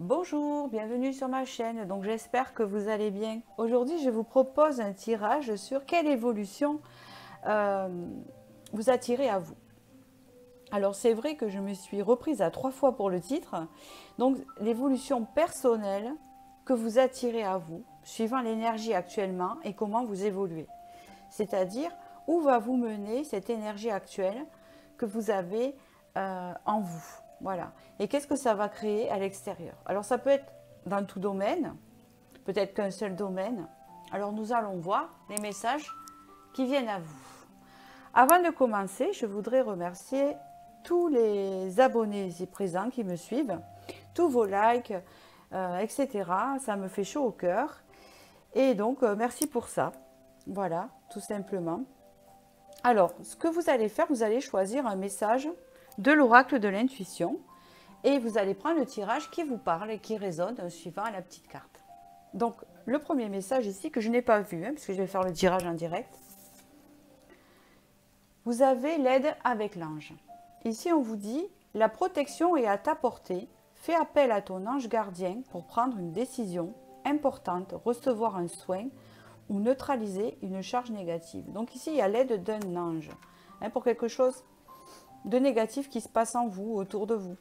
Bonjour, bienvenue sur ma chaîne, donc j'espère que vous allez bien. Aujourd'hui, je vous propose un tirage sur quelle évolution vous attirez à vous. Alors c'est vrai que je me suis reprise à 3 fois pour le titre, donc l'évolution personnelle que vous attirez à vous, suivant l'énergie actuellement et comment vous évoluez. C'est-à-dire, où va vous mener cette énergie actuelle que vous avez en vous. Voilà. Et qu'est-ce que ça va créer à l'extérieur? Alors ça peut être dans tout domaine, peut-être qu'un seul domaine. Alors nous allons voir les messages qui viennent à vous. Avant de commencer, je voudrais remercier tous les abonnés ici présents qui me suivent, tous vos likes, etc. Ça me fait chaud au cœur. Et donc, merci pour ça. Voilà, tout simplement. Alors, ce que vous allez faire, vous allez choisir un message de l'oracle de l'intuition et vous allez prendre le tirage qui vous parle et qui résonne suivant la petite carte. Donc, le premier message ici que je n'ai pas vu, puisque je vais faire le tirage en direct. Vous avez l'aide avec l'ange. Ici, on vous dit, la protection est à ta portée. Fais appel à ton ange gardien pour prendre une décision importante, recevoir un soin ou neutraliser une charge négative. Donc ici, il y a l'aide d'un ange pour quelque chose de négatif qui se passe en vous, autour de vous.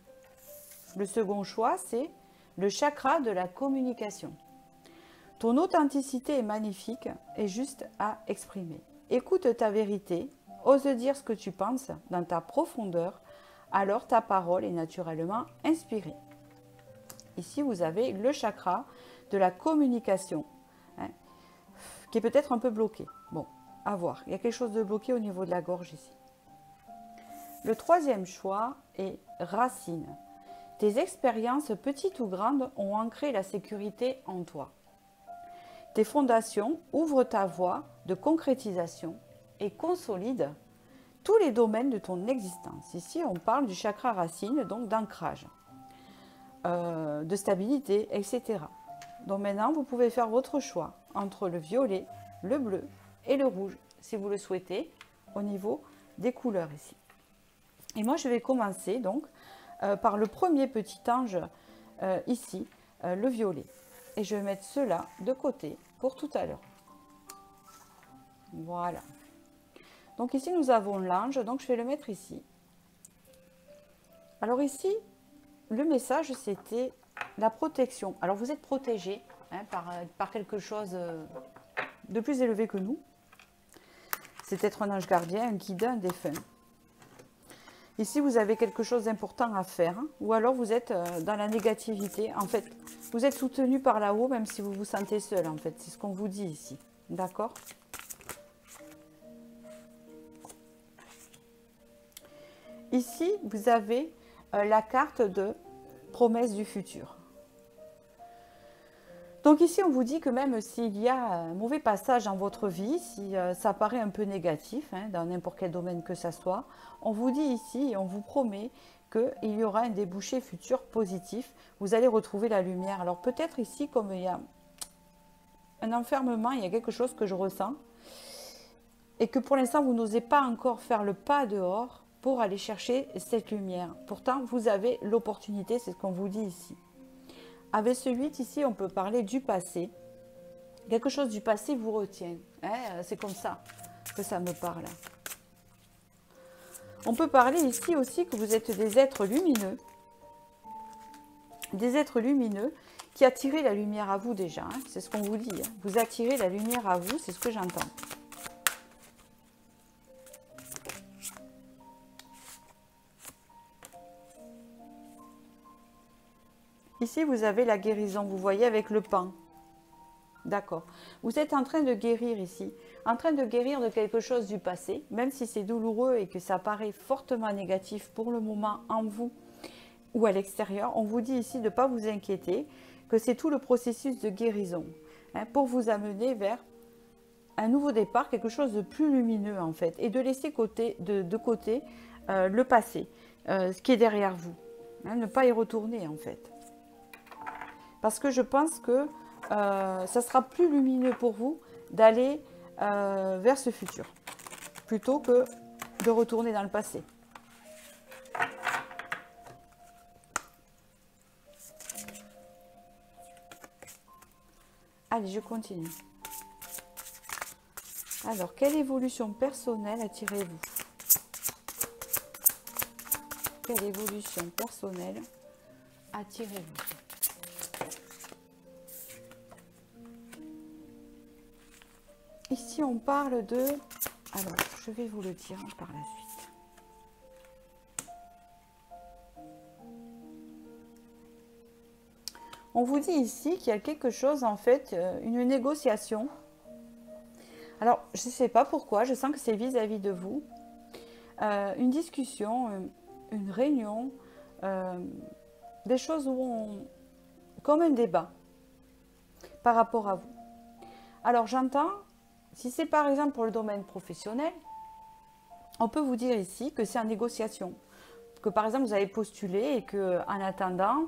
Le second choix, c'est le chakra de la communication. Ton authenticité est magnifique et juste à exprimer. Écoute ta vérité, ose dire ce que tu penses dans ta profondeur, alors ta parole est naturellement inspirée. Ici, vous avez le chakra de la communication, qui est peut-être un peu bloqué. Bon, à voir. Il y a quelque chose de bloqué au niveau de la gorge ici. Le troisième choix est racine. Tes expériences, petites ou grandes, ont ancré la sécurité en toi. Tes fondations ouvrent ta voie de concrétisation et consolident tous les domaines de ton existence. Ici, on parle du chakra racine, donc d'ancrage, de stabilité, etc. Donc maintenant, vous pouvez faire votre choix entre le violet, le bleu et le rouge, si vous le souhaitez, au niveau des couleurs ici. Et moi, je vais commencer donc par le premier petit ange ici, le violet. Et je vais mettre cela de côté pour tout à l'heure. Voilà. Donc ici, nous avons l'ange, donc je vais le mettre ici. Alors ici, le message, c'était la protection. Alors vous êtes protégé par quelque chose de plus élevé que nous. C'est peut-être un ange gardien, un guide, un défunt. Ici, vous avez quelque chose d'important à faire, ou alors vous êtes dans la négativité. En fait, vous êtes soutenu par là-haut, même si vous vous sentez seul, en fait. C'est ce qu'on vous dit ici. D'accord? Ici, vous avez la carte de promesse du futur. Donc ici, on vous dit que même s'il y a un mauvais passage dans votre vie, si ça paraît un peu négatif, dans n'importe quel domaine que ça soit, on vous dit ici et on vous promet qu'il y aura un débouché futur positif. Vous allez retrouver la lumière. Alors peut-être ici, comme il y a un enfermement, il y a quelque chose que je ressens, et que pour l'instant, vous n'osez pas encore faire le pas dehors pour aller chercher cette lumière. Pourtant, vous avez l'opportunité, c'est ce qu'on vous dit ici. Avec ce 8 ici, on peut parler du passé. Quelque chose du passé vous retient. C'est comme ça que ça me parle. On peut parler ici aussi que vous êtes des êtres lumineux. Des êtres lumineux qui attirent la lumière à vous déjà. C'est ce qu'on vous dit. Vous attirez la lumière à vous, c'est ce que j'entends. Ici, vous avez la guérison, vous voyez, avec le pain. D'accord. Vous êtes en train de guérir ici, en train de guérir de quelque chose du passé, même si c'est douloureux et que ça paraît fortement négatif pour le moment en vous ou à l'extérieur. On vous dit ici de ne pas vous inquiéter, que c'est tout le processus de guérison pour vous amener vers un nouveau départ, quelque chose de plus lumineux en fait, et de laisser de côté le passé, ce qui est derrière vous, ne pas y retourner en fait. Parce que je pense que ça sera plus lumineux pour vous d'aller vers ce futur, plutôt que de retourner dans le passé. Allez, je continue. Alors, quelle évolution personnelle attirez-vous? Quelle évolution personnelle attirez-vous? Ici, on parle de... Alors, je vais vous le dire par la suite. On vous dit ici qu'il y a quelque chose, en fait, une négociation. Alors, je ne sais pas pourquoi, je sens que c'est vis-à-vis de vous. Une discussion, une réunion, des choses où on... comme un débat par rapport à vous. Alors, j'entends... Si c'est par exemple pour le domaine professionnel, on peut vous dire ici que c'est en négociation. Que par exemple vous avez postulé et que en attendant,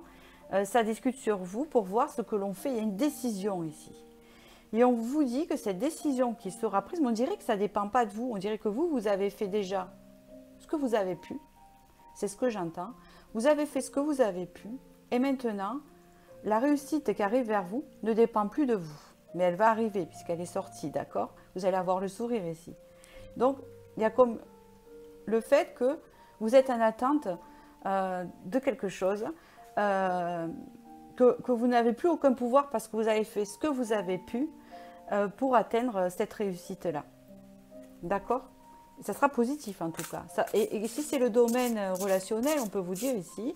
ça discute sur vous pour voir ce que l'on fait. Il y a une décision ici. Et on vous dit que cette décision qui sera prise, mais on dirait que ça ne dépend pas de vous. On dirait que vous avez fait déjà ce que vous avez pu. C'est ce que j'entends. Vous avez fait ce que vous avez pu. Et maintenant, la réussite qui arrive vers vous ne dépend plus de vous. Mais elle va arriver puisqu'elle est sortie, d'accord? Vous allez avoir le sourire ici. Donc, il y a comme le fait que vous êtes en attente de quelque chose, que vous n'avez plus aucun pouvoir parce que vous avez fait ce que vous avez pu pour atteindre cette réussite-là. D'accord? Ça sera positif en tout cas. Et si c'est le domaine relationnel, on peut vous dire ici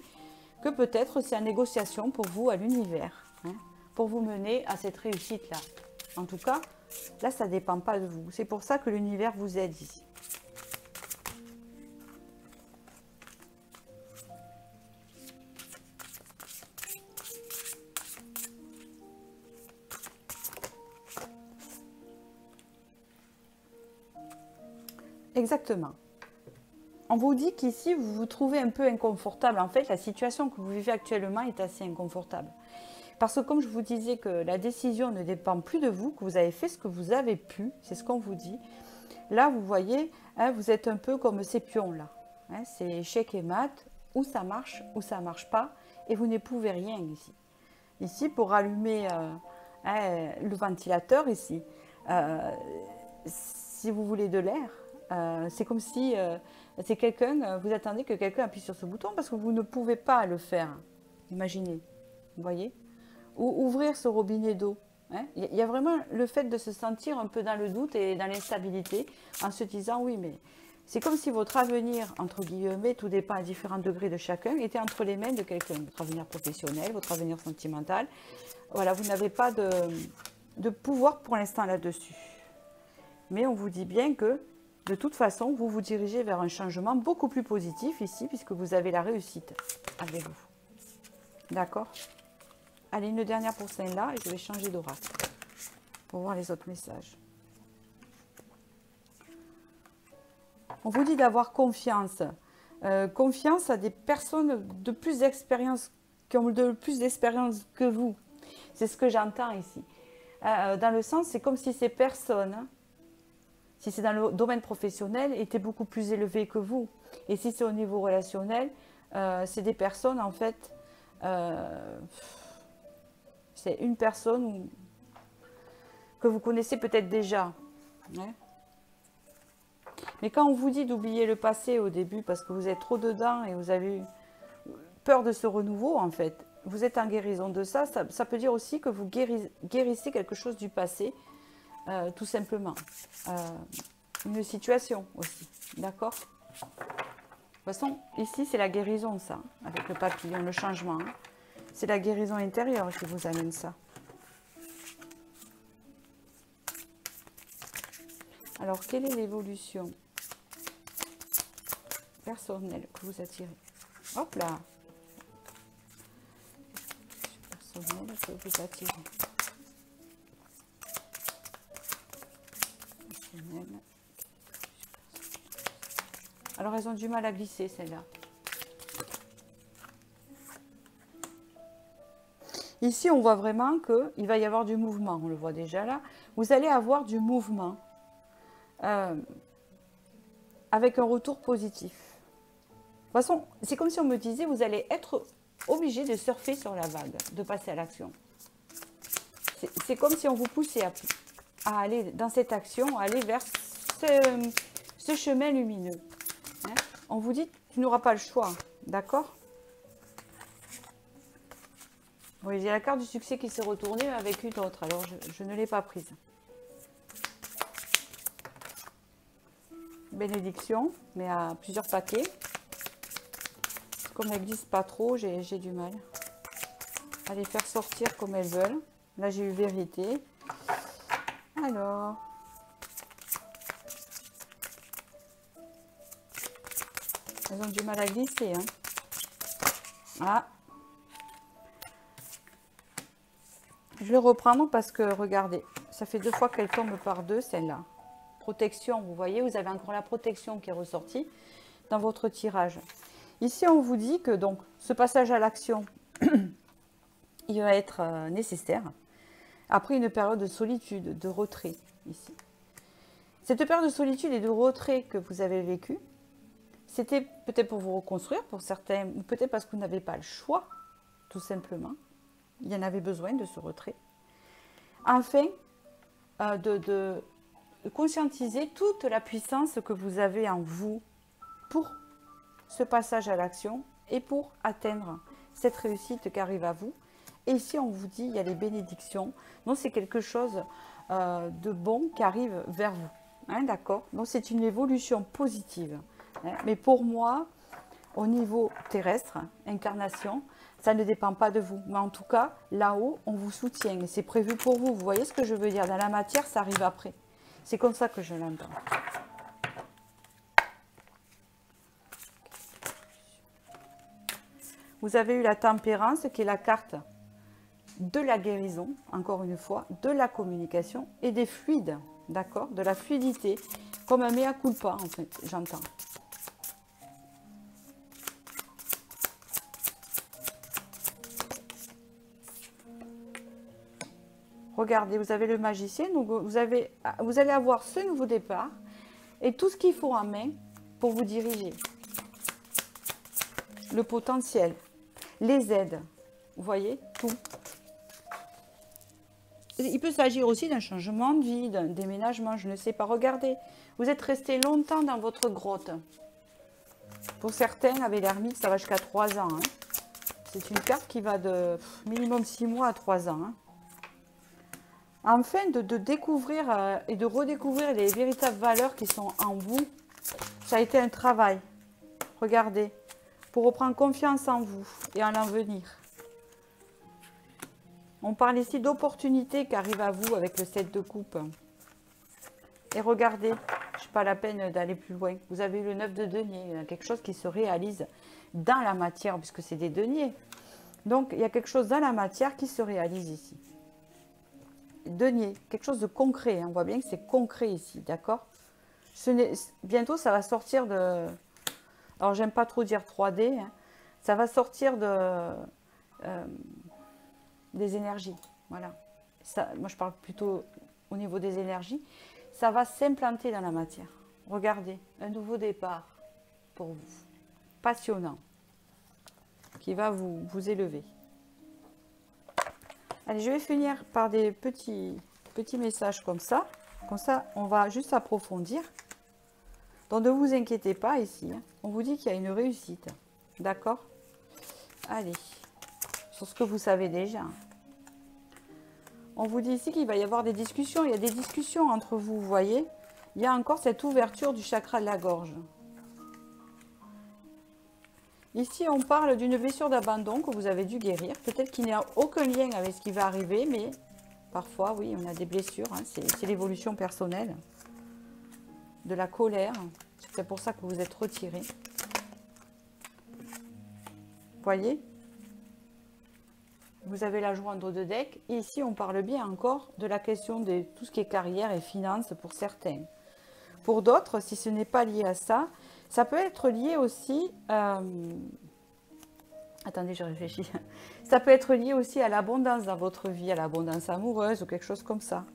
que peut-être c'est en négociation pour vous à l'univers. Hein, pour vous mener à cette réussite-là. En tout cas, là, ça ne dépend pas de vous. C'est pour ça que l'univers vous aide ici. Exactement. On vous dit qu'ici, vous vous trouvez un peu inconfortable. En fait, la situation que vous vivez actuellement est assez inconfortable. Parce que comme je vous disais que la décision ne dépend plus de vous, que vous avez fait ce que vous avez pu, c'est ce qu'on vous dit. Là, vous voyez, hein, vous êtes un peu comme ces pions-là. Hein, c'est échec et mat, ou ça marche pas, et vous n'éprouvez rien ici. Ici, pour allumer le ventilateur, ici, si vous voulez de l'air, c'est comme si c'est quelqu'un, vous attendez que quelqu'un appuie sur ce bouton parce que vous ne pouvez pas le faire. Imaginez, vous voyez? Ou ouvrir ce robinet d'eau. Hein. Il y a vraiment le fait de se sentir un peu dans le doute et dans l'instabilité en se disant oui, mais c'est comme si votre avenir, entre guillemets, tout dépend à différents degrés de chacun, était entre les mains de quelqu'un. Votre avenir professionnel, votre avenir sentimental. Voilà, vous n'avez pas de pouvoir pour l'instant là-dessus. Mais on vous dit bien que de toute façon, vous vous dirigez vers un changement beaucoup plus positif ici, puisque vous avez la réussite avec vous. D'accord ? Allez, une dernière pour celle-là, et je vais changer d'oracle pour voir les autres messages. On vous dit d'avoir confiance. Confiance à des personnes de plus d'expérience, qui ont de plus d'expérience que vous. C'est ce que j'entends ici. Dans le sens, c'est comme si ces personnes, si c'est dans le domaine professionnel, étaient beaucoup plus élevées que vous. Et si c'est au niveau relationnel, c'est des personnes, en fait, c'est une personne que vous connaissez peut-être déjà. Hein. Mais quand on vous dit d'oublier le passé au début, parce que vous êtes trop dedans et vous avez peur de ce renouveau, en fait, vous êtes en guérison de ça, ça peut dire aussi que vous guérissez quelque chose du passé, tout simplement. Une situation aussi, d'accord ? De toute façon, ici, c'est la guérison, ça, avec le papillon, le changement. Hein. C'est la guérison intérieure qui vous amène ça. Alors, quelle est l'évolution personnelle que vous attirez? Hop là! Personnelle que vous attirez. Personnelle. Alors, elles ont du mal à glisser, celles-là. Ici, on voit vraiment qu'il va y avoir du mouvement. On le voit déjà là. Vous allez avoir du mouvement avec un retour positif. De toute façon, c'est comme si on me disait, vous allez être obligé de surfer sur la vague, de passer à l'action. C'est comme si on vous poussait à aller dans cette action, à aller vers ce chemin lumineux. Hein. On vous dit, tu n'auras pas le choix, d'accord? Oui, j'ai la carte du succès qui s'est retournée avec une autre, alors je ne l'ai pas prise. Bénédiction, mais à plusieurs paquets. Comme elles ne glissent pas trop, j'ai du mal à les faire sortir comme elles veulent. Là, j'ai eu vérité. Alors, elles ont du mal à glisser. Hein. Ah. Je vais reprendre parce que, regardez, ça fait 2 fois qu'elle tombe par 2, celle-là. Protection, vous voyez, vous avez encore la protection qui est ressortie dans votre tirage. Ici, on vous dit que donc ce passage à l'action, il va être nécessaire après une période de solitude, de retrait ici. Cette période de solitude et de retrait que vous avez vécue, c'était peut-être pour vous reconstruire, pour certains, ou peut-être parce que vous n'avez pas le choix, tout simplement. Il y en avait besoin de ce retrait. Afin de conscientiser toute la puissance que vous avez en vous pour ce passage à l'action et pour atteindre cette réussite qui arrive à vous. Et ici, on vous dit, il y a les bénédictions. Donc, c'est quelque chose de bon qui arrive vers vous. Hein, d'accord? Donc, c'est une évolution positive. Hein. Mais pour moi, au niveau terrestre, incarnation, ça ne dépend pas de vous. Mais en tout cas, là-haut, on vous soutient. Et c'est prévu pour vous. Vous voyez ce que je veux dire? Dans la matière, ça arrive après. C'est comme ça que je l'entends. Vous avez eu la tempérance, qui est la carte de la guérison, encore une fois, de la communication et des fluides, d'accord? De la fluidité, comme un mea culpa, en fait, j'entends. Regardez, vous avez le magicien, donc vous allez avoir ce nouveau départ et tout ce qu'il faut en main pour vous diriger. Le potentiel, les aides, vous voyez, tout. Il peut s'agir aussi d'un changement de vie, d'un déménagement, je ne sais pas. Regardez, vous êtes resté longtemps dans votre grotte. Pour certains, avec l'ermite, ça va jusqu'à 3 ans. Hein. C'est une carte qui va de minimum 6 mois à 3 ans. Hein. Afin de découvrir et de redécouvrir les véritables valeurs qui sont en vous, ça a été un travail. Regardez, pour reprendre confiance en vous et en l'avenir. On parle ici d'opportunités qui arrivent à vous avec le 7 de coupe. Et regardez, je n'ai pas la peine d'aller plus loin. Vous avez le 9 de denier, il y a quelque chose qui se réalise dans la matière, puisque c'est des deniers. Donc, il y a quelque chose dans la matière qui se réalise ici. Denier, quelque chose de concret. Hein. On voit bien que c'est concret ici, d'accord? Bientôt, ça va sortir de... Alors, j'aime pas trop dire 3D. Hein. Ça va sortir des énergies. Voilà. Ça, moi, je parle plutôt au niveau des énergies. Ça va s'implanter dans la matière. Regardez, un nouveau départ pour vous. Passionnant. Qui va vous élever. Allez, je vais finir par des petits messages comme ça. Comme ça, on va juste approfondir. Donc, ne vous inquiétez pas ici. Hein. On vous dit qu'il y a une réussite. D'accord? Allez, sur ce que vous savez déjà. On vous dit ici qu'il va y avoir des discussions. Il y a des discussions entre vous, vous voyez. Il y a encore cette ouverture du chakra de la gorge. Ici, on parle d'une blessure d'abandon que vous avez dû guérir. Peut-être qu'il n'y a aucun lien avec ce qui va arriver, mais parfois, oui, on a des blessures. Hein. C'est l'évolution personnelle. De la colère. C'est pour ça que vous êtes retiré. Vous voyez? Vous avez la joindre de deck. Et ici, on parle bien encore de la question de tout ce qui est carrière et finances pour certains. Pour d'autres, si ce n'est pas lié à ça, ça peut être lié aussi... Attendez, je réfléchis. Ça peut être lié aussi à l'abondance dans votre vie, à l'abondance amoureuse ou quelque chose comme ça.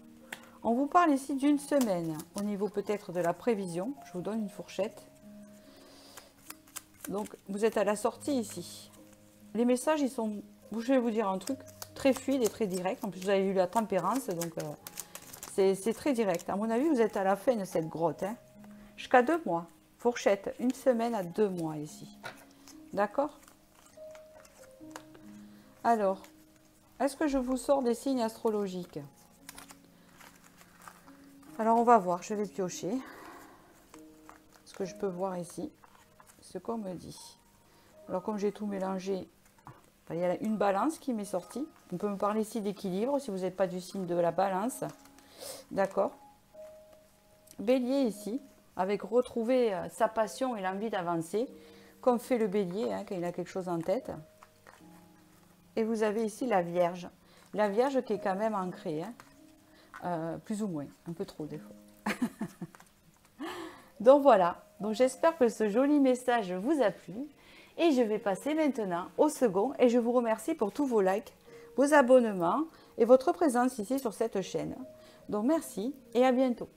On vous parle ici d'une semaine, au niveau peut-être de la prévision. Je vous donne une fourchette. Donc, vous êtes à la sortie ici. Les messages, ils sont, je vais vous dire un truc, très fluide et très direct. En plus, vous avez eu la tempérance, donc c'est très direct. À mon avis, vous êtes à la fin de cette grotte. Hein. Jusqu'à 2 mois. Fourchette, 1 semaine à 2 mois ici. D'accord? Alors, est-ce que je vous sors des signes astrologiques? Alors, on va voir. Je vais piocher. Ce que je peux voir ici. Ce qu'on me dit. Alors, comme j'ai tout mélangé, il y a une balance qui m'est sortie. On peut me parler ici d'équilibre si vous n'êtes pas du signe de la balance. D'accord? Bélier ici, avec retrouver sa passion et l'envie d'avancer, comme fait le bélier hein, quand il a quelque chose en tête. Et vous avez ici la Vierge. La Vierge qui est quand même ancrée, hein, plus ou moins, un peu trop des fois. Donc voilà, donc j'espère que ce joli message vous a plu. Et je vais passer maintenant au second et je vous remercie pour tous vos likes, vos abonnements et votre présence ici sur cette chaîne. Donc merci et à bientôt.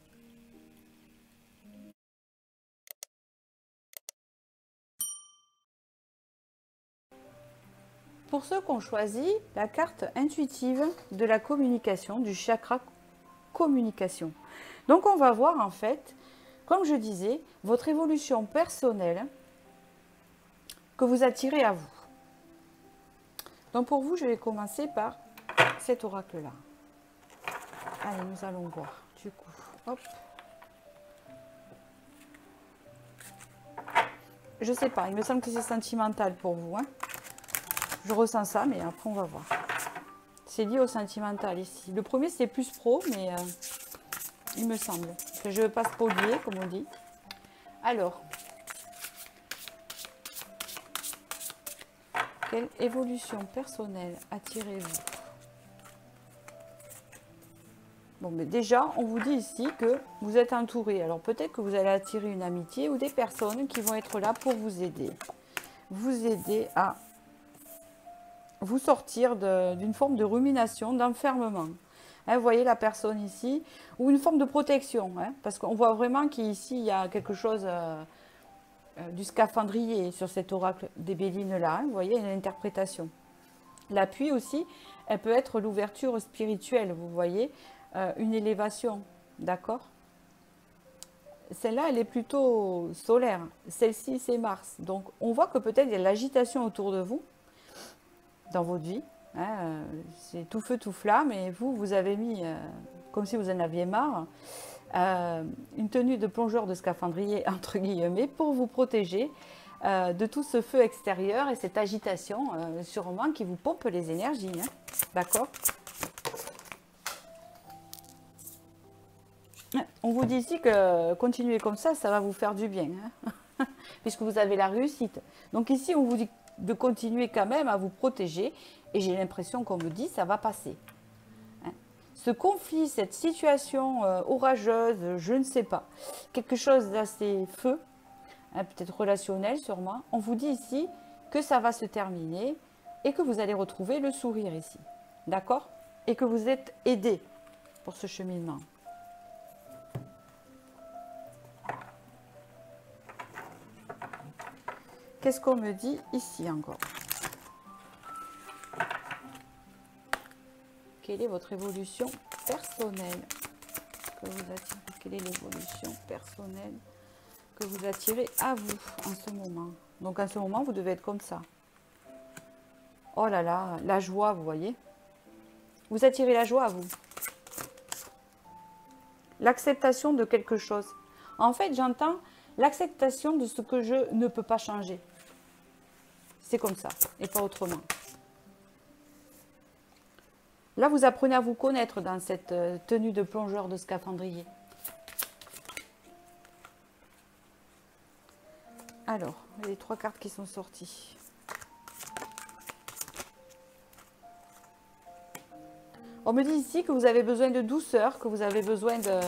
Pour ceux qui ont choisi la carte intuitive de la communication, du chakra communication. Donc on va voir en fait, comme je disais, votre évolution personnelle que vous attirez à vous. Donc pour vous, je vais commencer par cet oracle-là. Allez, nous allons voir. Du coup, hop. Je sais pas, il me semble que c'est sentimental pour vous. Hein. Je ressens ça, mais après on va voir. C'est lié au sentimental ici. Le premier c'est plus pro, mais il me semble que je ne veux pas spolier, comme on dit. Alors, quelle évolution personnelle attirez-vous? Bon, mais déjà, on vous dit ici que vous êtes entouré. Alors peut-être que vous allez attirer une amitié ou des personnes qui vont être là pour vous aider. Vous aider à vous sortir d'une forme de rumination, d'enfermement. Hein, vous voyez la personne ici, ou une forme de protection, hein, parce qu'on voit vraiment qu'ici, il y a quelque chose du scaphandrier sur cet oracle des Bélines-là. Hein, vous voyez, une interprétation. L'appui aussi, elle peut être l'ouverture spirituelle, vous voyez, une élévation, d'accord? Celle-là, elle est plutôt solaire. Celle-ci, c'est Mars. Donc, on voit que peut-être il y a de l'agitation autour de vous, dans votre vie. Hein, c'est tout feu, tout flamme. Et vous, vous avez mis, comme si vous en aviez marre, une tenue de plongeur de scaphandrier, entre guillemets, pour vous protéger de tout ce feu extérieur et cette agitation, sûrement, qui vous pompe les énergies. Hein, d'accord? On vous dit ici que continuer comme ça va vous faire du bien, hein, puisque vous avez la réussite. Donc ici, on vous dit de continuer quand même à vous protéger, et j'ai l'impression qu'on me dit ça va passer. Hein. Ce conflit, cette situation orageuse, je ne sais pas, quelque chose d'assez feu, hein, peut-être relationnel sûrement, on vous dit ici que ça va se terminer et que vous allez retrouver le sourire ici, d'accord? Et que vous êtes aidé pour ce cheminement. Qu'est-ce qu'on me dit ici encore? Quelle est votre évolution personnelle que vous attirez? Quelle est l'évolution personnelle que vous attirez à vous en ce moment? Donc en ce moment, vous devez être comme ça. Oh là là, la joie, vous voyez? Vous attirez la joie à vous. L'acceptation de quelque chose. En fait, j'entends l'acceptation de ce que je ne peux pas changer. C'est comme ça, et pas autrement. Là, vous apprenez à vous connaître dans cette tenue de plongeur de scaphandrier. Alors, les 3 cartes qui sont sorties. On me dit ici que vous avez besoin de douceur, que vous avez besoin de...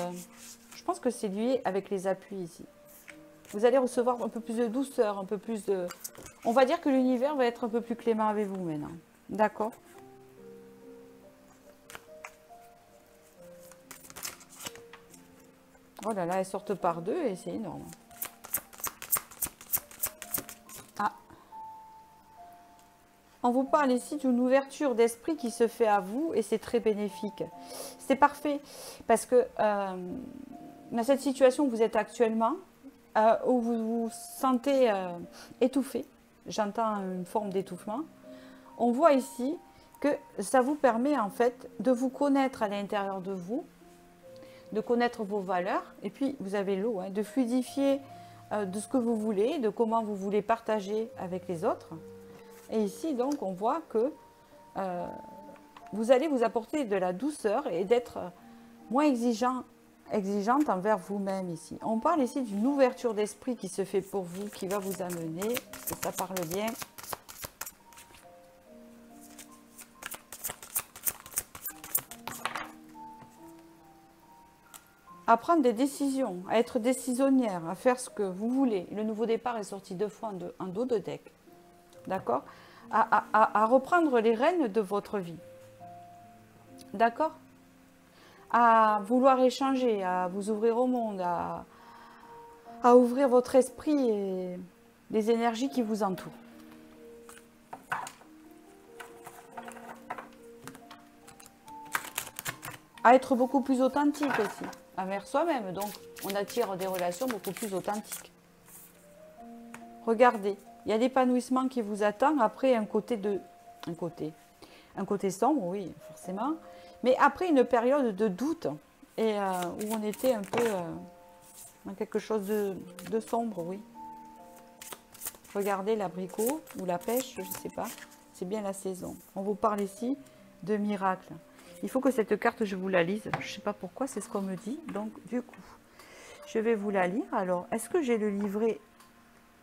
Je pense que c'est lié avec les appuis ici. Vous allez recevoir un peu plus de douceur, un peu plus de... On va dire que l'univers va être un peu plus clément avec vous maintenant. D'accord? Oh là là, elles sortent par 2 et c'est énorme. Ah. On vous parle ici d'une ouverture d'esprit qui se fait à vous et c'est très bénéfique. C'est parfait parce que dans cette situation où vous êtes actuellement, où vous vous sentez étouffé, j'entends une forme d'étouffement, on voit ici que ça vous permet en fait de vous connaître à l'intérieur de vous, de connaître vos valeurs, et puis vous avez l'eau, hein, de fluidifier de ce que vous voulez, de comment vous voulez partager avec les autres. Et ici, donc, on voit que vous allez vous apporter de la douceur et d'être moins exigeante envers vous-même ici. On parle ici d'une ouverture d'esprit qui se fait pour vous, qui va vous amener, que ça parle bien. À prendre des décisions, à être décisionnaire, à faire ce que vous voulez. Le nouveau départ est sorti 2 fois en dos de deck. D'accord, à reprendre les rênes de votre vie. D'accord, à vouloir échanger, à vous ouvrir au monde, à ouvrir votre esprit et les énergies qui vous entourent. À être beaucoup plus authentique aussi, envers soi-même. Donc, on attire des relations beaucoup plus authentiques. Regardez. Il y a l'épanouissement qui vous attend après un côté sombre, oui, forcément. Mais après une période de doute et où on était un peu dans quelque chose de sombre, oui. Regardez l'abricot ou la pêche, je ne sais pas. C'est bien la saison. On vous parle ici de miracle. Il faut que cette carte, je vous la lise. Je ne sais pas pourquoi, c'est ce qu'on me dit. Donc, du coup, je vais vous la lire. Alors, est-ce que j'ai le livret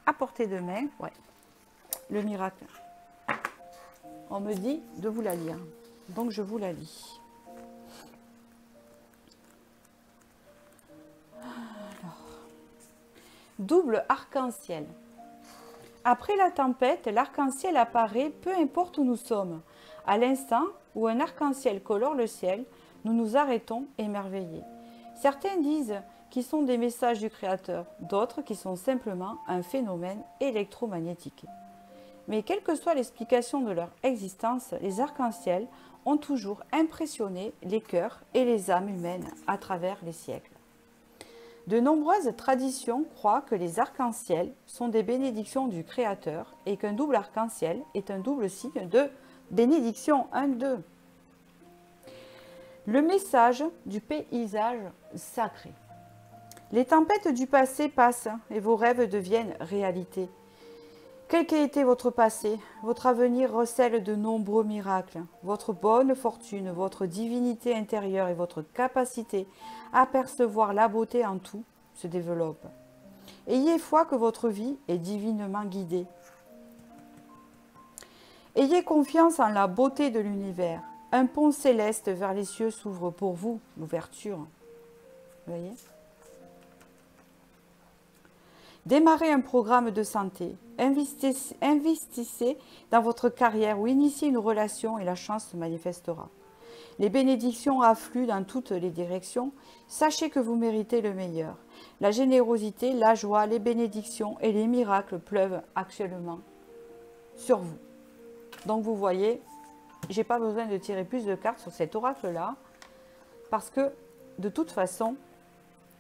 à portée de main? Ouais. Le miracle. On me dit de vous la lire. Donc, je vous la lis. Alors. Double arc-en-ciel. Après la tempête, l'arc-en-ciel apparaît peu importe où nous sommes. À l'instant où un arc-en-ciel colore le ciel, nous nous arrêtons émerveillés. Certains disent qu'ils sont des messages du Créateur, d'autres qui sont simplement un phénomène électromagnétique. Mais quelle que soit l'explication de leur existence, les arcs-en-ciel ont toujours impressionné les cœurs et les âmes humaines à travers les siècles. De nombreuses traditions croient que les arcs-en-ciel sont des bénédictions du Créateur et qu'un double arc-en-ciel est un double signe de bénédiction 1-2. Le message du paysage sacré. Les tempêtes du passé passent et vos rêves deviennent réalité. Quel qu'ait été votre passé, votre avenir recèle de nombreux miracles. Votre bonne fortune, votre divinité intérieure et votre capacité à percevoir la beauté en tout se développent. Ayez foi que votre vie est divinement guidée. Ayez confiance en la beauté de l'univers. Un pont céleste vers les cieux s'ouvre pour vous, l'ouverture. Vous voyez ? Démarrez un programme de santé, investissez dans votre carrière ou initiez une relation et la chance se manifestera. Les bénédictions affluent dans toutes les directions, sachez que vous méritez le meilleur. La générosité, la joie, les bénédictions et les miracles pleuvent actuellement sur vous. Donc vous voyez, je n'ai pas besoin de tirer plus de cartes sur cet oracle-là, parce que de toute façon,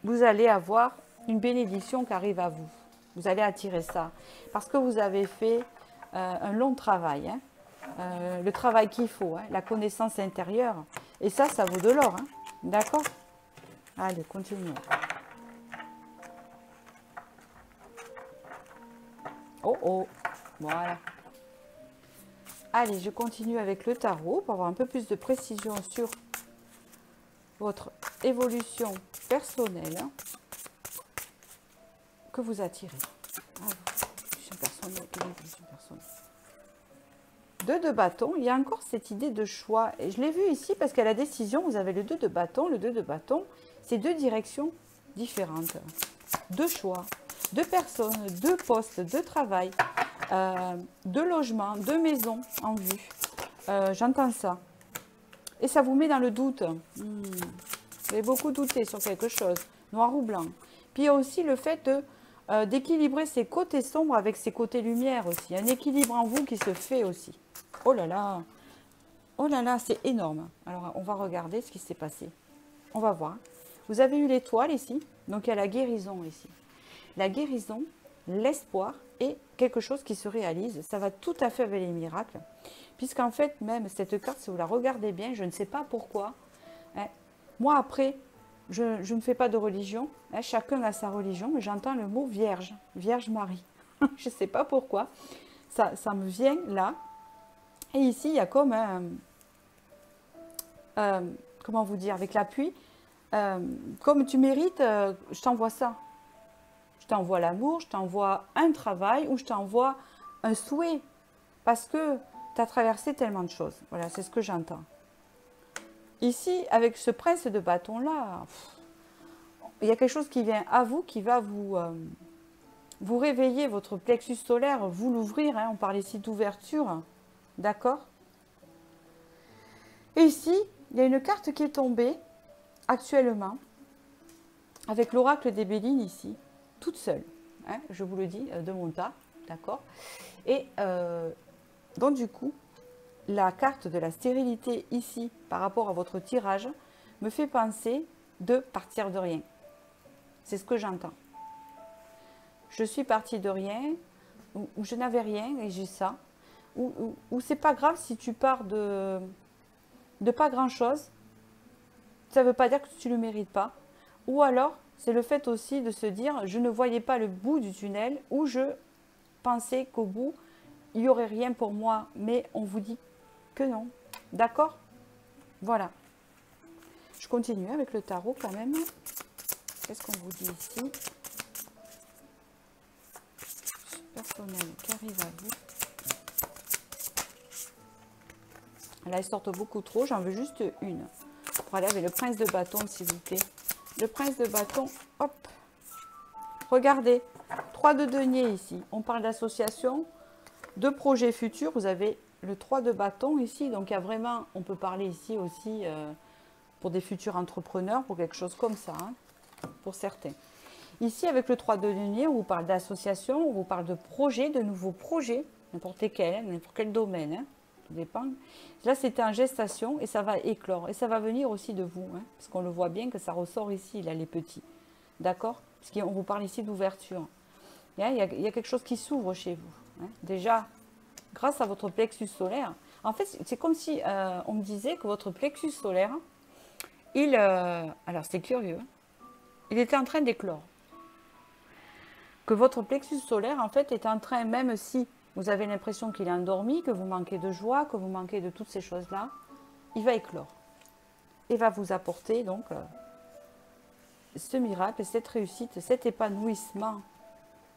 vous allez avoir une bénédiction qui arrive à vous. Vous allez attirer ça. Parce que vous avez fait un long travail. Hein, le travail qu'il faut. Hein, la connaissance intérieure. Et ça vaut de l'or. Hein, d'accord? Allez, continuons. Oh, oh. Voilà. Allez, je continue avec le tarot pour avoir un peu plus de précision sur votre évolution personnelle. Que vous attirez. Deux de bâton, il y a encore cette idée de choix. Et je l'ai vu ici parce qu'à la décision, vous avez le 2 de bâton. Le 2 de bâton, c'est 2 directions différentes. 2 choix, 2 personnes, 2 postes, 2 travail, 2 logements, 2 maisons en vue. J'entends ça. Et ça vous met dans le doute. Vous avez beaucoup douté sur quelque chose, noir ou blanc. Puis il y a aussi le fait de d'équilibrer ses côtés sombres avec ses côtés lumière aussi. Un équilibre en vous qui se fait aussi. Oh là là, c'est énorme. Alors, on va regarder ce qui s'est passé. On va voir. Vous avez eu l'étoile ici, donc il y a la guérison ici. La guérison, l'espoir et quelque chose qui se réalise. Ça va tout à fait avec les miracles. Puisqu'en fait, même cette carte, si vous la regardez bien, je ne sais pas pourquoi. Hein, moi, après, je ne fais pas de religion. Hein, chacun a sa religion, mais j'entends le mot Vierge. Vierge Marie. Je ne sais pas pourquoi. Ça me vient là. Et ici, il y a comme un... comment vous dire, avec l'appui, comme tu mérites, je t'envoie ça. Je t'envoie l'amour, je t'envoie un travail ou je t'envoie un souhait. Parce que tu as traversé tellement de choses. Voilà, c'est ce que j'entends. Ici, avec ce prince de bâton-là, il y a quelque chose qui vient à vous, qui va vous réveiller, votre plexus solaire, vous l'ouvrir. Hein, on parle ici d'ouverture. D'accord? Et ici, il y a une carte qui est tombée actuellement avec l'oracle des Bélines ici, toute seule. Hein, je vous le dis de mon tas. D'accord? Et donc du coup, la carte de la stérilité ici, par rapport à votre tirage, me fait penser de partir de rien. C'est ce que j'entends. Je suis partie de rien, ou je n'avais rien et j'ai ça. Ou c'est pas grave si tu pars de pas grand-chose. Ça ne veut pas dire que tu ne le mérites pas. Ou alors, c'est le fait aussi de se dire, je ne voyais pas le bout du tunnel, ou je pensais qu'au bout, il n'y aurait rien pour moi. Mais on vous dit que non. D'accord? Voilà. Je continue avec le tarot quand même. Qu'est-ce qu'on vous dit ici? Personnel qui arrive à vous. Là, ils sortent beaucoup trop. J'en veux juste une. Pour aller avec le prince de bâton, s'il vous plaît. Le prince de bâton, hop. Regardez. 3 de denier ici. On parle d'association, de projets futurs. Vous avez le 3 de bâton ici. Donc, il y a vraiment, on peut parler ici aussi pour des futurs entrepreneurs, pour quelque chose comme ça, hein, pour certains. Ici, avec le 3 de denier, on vous parle d'association, on vous parle de projets, de nouveaux projets, n'importe quel, n'importe quel domaine, hein, tout dépend. Là, c'était en gestation et ça va éclore. Et ça va venir aussi de vous, hein, parce qu'on le voit bien que ça ressort ici, là, les petits. D'accord? Parce qu'on vous parle ici d'ouverture. Il y a quelque chose qui s'ouvre chez vous. Hein. Déjà, grâce à votre plexus solaire, en fait, c'est comme si on me disait que votre plexus solaire, alors c'est curieux, hein, il était en train d'éclore. Que votre plexus solaire, en fait, est en train, même si vous avez l'impression qu'il est endormi, que vous manquez de joie, que vous manquez de toutes ces choses-là, il va éclore. Et va vous apporter, donc, ce miracle, cette réussite, cet épanouissement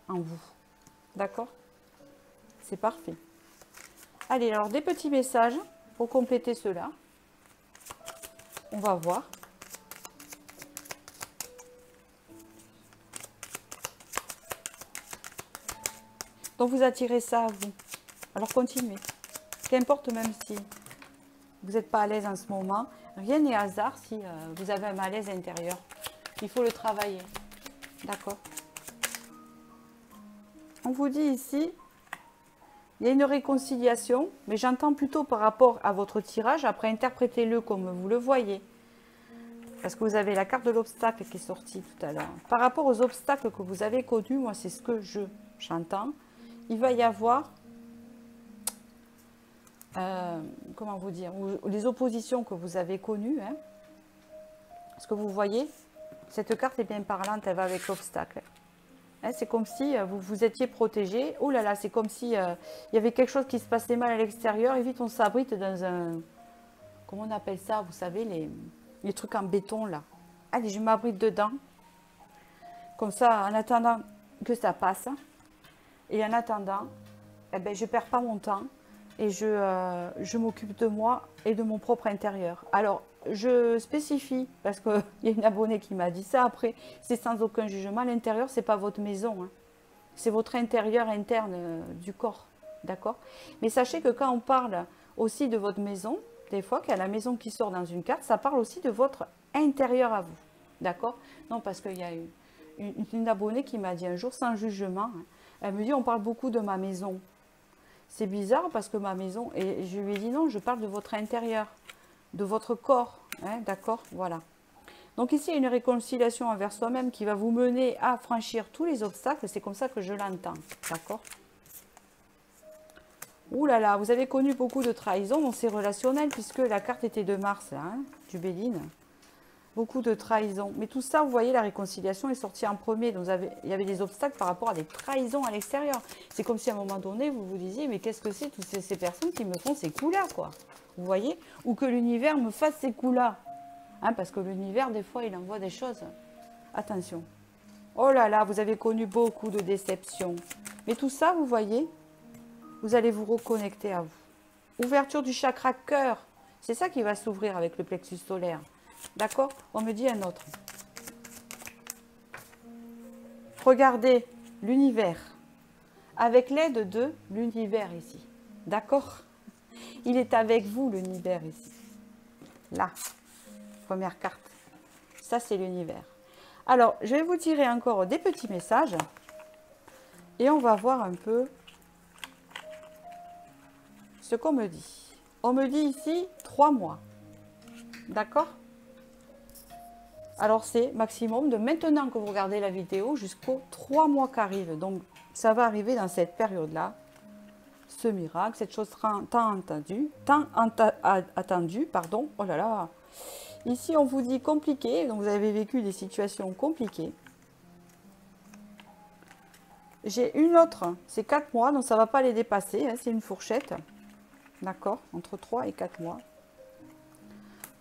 en vous. D'accord? C'est parfait. Allez, alors, des petits messages pour compléter cela. On va voir. Donc, vous attirez ça à vous. Alors, continuez. Qu'importe, même si vous n'êtes pas à l'aise en ce moment, rien n'est hasard si vous avez un malaise intérieur. Il faut le travailler. D'accord? On vous dit ici, il y a une réconciliation, mais j'entends plutôt par rapport à votre tirage. Après, interprétez-le comme vous le voyez. Parce que vous avez la carte de l'obstacle qui est sortie tout à l'heure. Par rapport aux obstacles que vous avez connus, moi, c'est ce que j'entends. Il va y avoir, comment vous dire, les oppositions que vous avez connues. Hein. Parce que vous voyez, cette carte est bien parlante, elle va avec l'obstacle. Hein, c'est comme si vous vous étiez protégé. Oh là là, c'est comme si il y avait quelque chose qui se passait mal à l'extérieur. Et vite, on s'abrite dans un... Comment on appelle ça? Vous savez, les trucs en béton, là. Allez, je m'abrite dedans. Comme ça, en attendant que ça passe. Et en attendant, eh ben, je ne perds pas mon temps et je m'occupe de moi et de mon propre intérieur. Alors, je spécifie, parce qu'il y a une abonnée qui m'a dit ça, après, c'est sans aucun jugement. L'intérieur, ce n'est pas votre maison. Hein. C'est votre intérieur interne du corps. D'accord? Mais sachez que quand on parle aussi de votre maison, des fois, qu'il y a la maison qui sort dans une carte, ça parle aussi de votre intérieur à vous. D'accord? Non, parce qu'il y a une abonnée qui m'a dit un jour sans jugement, hein, elle me dit on parle beaucoup de ma maison. C'est bizarre parce que ma maison, et je lui ai dit non, je parle de votre intérieur, de votre corps, hein, d'accord, voilà. Donc ici, il y a une réconciliation envers soi-même qui va vous mener à franchir tous les obstacles, c'est comme ça que je l'entends, d'accord. Ouh là là, vous avez connu beaucoup de trahisons dans ces relationnels puisque la carte était de Mars, là, hein, du Béline. Beaucoup de trahisons. Mais tout ça, vous voyez, la réconciliation est sortie en premier. Donc il y avait des obstacles par rapport à des trahisons à l'extérieur. C'est comme si à un moment donné, vous vous disiez, mais qu'est-ce que c'est toutes ces personnes qui me font ces coups-là, quoi. Vous voyez? Ou que l'univers me fasse ces coups-là. Hein, parce que l'univers, des fois, il envoie des choses. Attention. Oh là là, vous avez connu beaucoup de déceptions. Mais tout ça, vous voyez, vous allez vous reconnecter à vous. Ouverture du chakra cœur. C'est ça qui va s'ouvrir avec le plexus solaire. D'accord? On me dit un autre. Regardez l'univers. Avec l'aide de l'univers ici. D'accord? Il est avec vous, l'univers ici. Là. Première carte. Ça, c'est l'univers. Alors, je vais vous tirer encore des petits messages. Et on va voir un peu ce qu'on me dit. On me dit ici 3 mois. D'accord? Alors, c'est maximum de maintenant que vous regardez la vidéo jusqu'aux 3 mois qui arrivent. Donc, ça va arriver dans cette période-là. Ce miracle, cette chose tant attendue, pardon. Oh là là. Ici, on vous dit compliqué. Donc, vous avez vécu des situations compliquées. J'ai une autre, c'est 4 mois. Donc, ça ne va pas les dépasser. Hein, c'est une fourchette. D'accord? Entre 3 et 4 mois.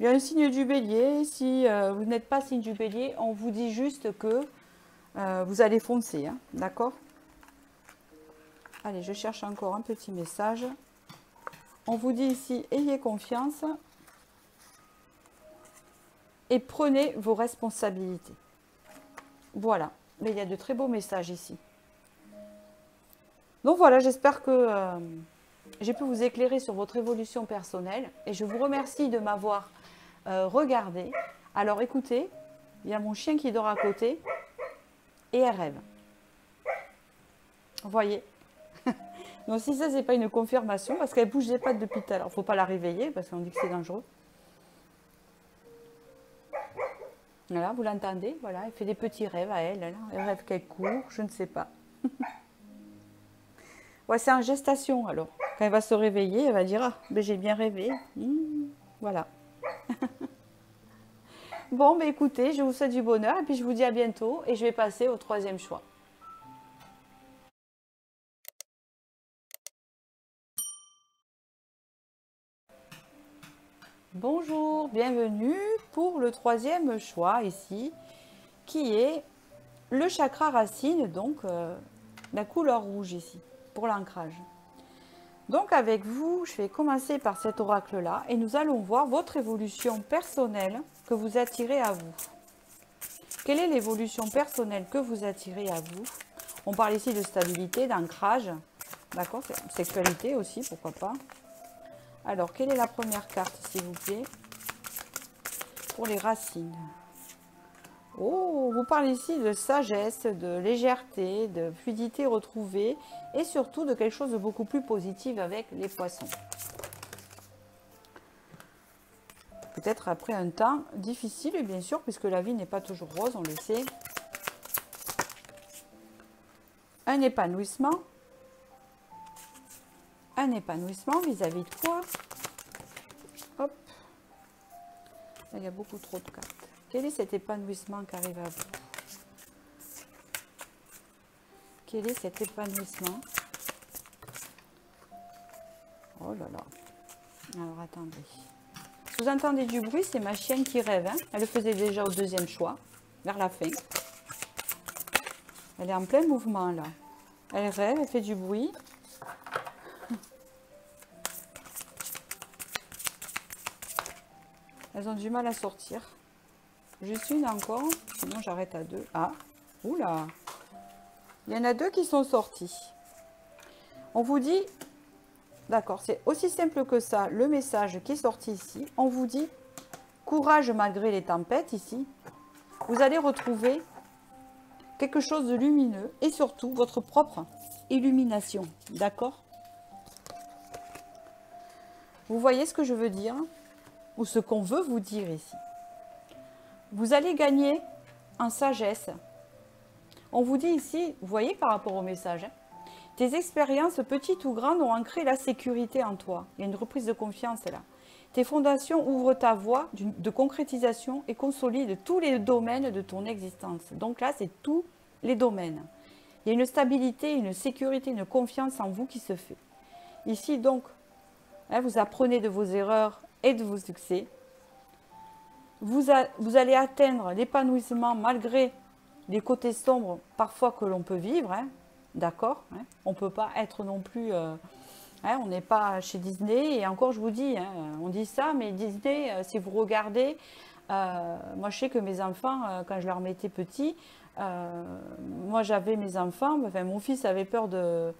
Il y a un signe du bélier. Si vous n'êtes pas signe du bélier, on vous dit juste que vous allez foncer. Hein, d'accord? Allez, je cherche encore un petit message. On vous dit ici, ayez confiance et prenez vos responsabilités. Voilà. Mais il y a de très beaux messages ici. Donc voilà, j'espère que j'ai pu vous éclairer sur votre évolution personnelle. Et je vous remercie de m'avoir regardé. Alors écoutez, il y a mon chien qui dort à côté et elle rêve. Vous voyez? Donc si ça, c'est pas une confirmation, parce qu'elle bouge des pattes depuis tout à l'heure. Il ne faut pas la réveiller, parce qu'on dit que c'est dangereux. Voilà, vous l'entendez, voilà, elle fait des petits rêves à elle. Elle rêve qu'elle court, je ne sais pas. Ouais, c'est en gestation, alors. Quand elle va se réveiller, elle va dire « Ah, ben, j'ai bien rêvé. Voilà. Bon, ben écoutez, je vous souhaite du bonheur, et puis je vous dis à bientôt, et je vais passer au 3e choix. Bonjour, bienvenue pour le 3e choix ici, qui est le chakra racine, donc la couleur rouge ici, pour l'ancrage. Donc avec vous, je vais commencer par cet oracle-là, et nous allons voir votre évolution personnelle que vous attirez à vous. Quelle est l'évolution personnelle que vous attirez à vous? On parle ici de stabilité, d'ancrage, d'accord, sexualité aussi, pourquoi pas. Alors, quelle est la première carte, s'il vous plaît? Pour les racines. Oh, vous parlez ici de sagesse, de légèreté, de fluidité retrouvée et surtout de quelque chose de beaucoup plus positif avec les poissons. Peut-être après un temps difficile, bien sûr, puisque la vie n'est pas toujours rose, on le sait. Un épanouissement. Un épanouissement vis-à-vis de quoi? Hop. Là, il y a beaucoup trop de cartes. Quel est cet épanouissement qui arrive à vous? Quel est cet épanouissement? Oh là là. Alors, attendez. Si vous entendez du bruit, c'est ma chienne qui rêve. Hein. Elle le faisait déjà au 2e choix, vers la fin. Elle est en plein mouvement, là. Elle rêve, elle fait du bruit. Elles ont du mal à sortir. Juste une encore, sinon j'arrête à 2. Ah, oula. Il y en a 2 qui sont sortis. On vous dit, d'accord, c'est aussi simple que ça, le message qui est sorti ici. On vous dit, courage malgré les tempêtes ici. Vous allez retrouver quelque chose de lumineux et surtout votre propre illumination. D'accord? Vous voyez ce que je veux dire? Ou ce qu'on veut vous dire ici. Vous allez gagner en sagesse. On vous dit ici, vous voyez par rapport au message, hein, tes expériences petites ou grandes ont ancré la sécurité en toi. Il y a une reprise de confiance là. Tes fondations ouvrent ta voie de concrétisation et consolident tous les domaines de ton existence. Donc là, c'est tous les domaines. Il y a une stabilité, une sécurité, une confiance en vous qui se fait. Ici, donc, hein, vous apprenez de vos erreurs et de vos succès. Vous allez atteindre l'épanouissement malgré les côtés sombres parfois que l'on peut vivre. Hein, d'accord, hein, on ne peut pas être non plus... Hein, on n'est pas chez Disney, et encore je vous dis, hein, on dit ça, mais Disney, si vous regardez, moi je sais que mes enfants, quand je leur mettais petits, moi j'avais mes enfants, enfin mon fils avait peur de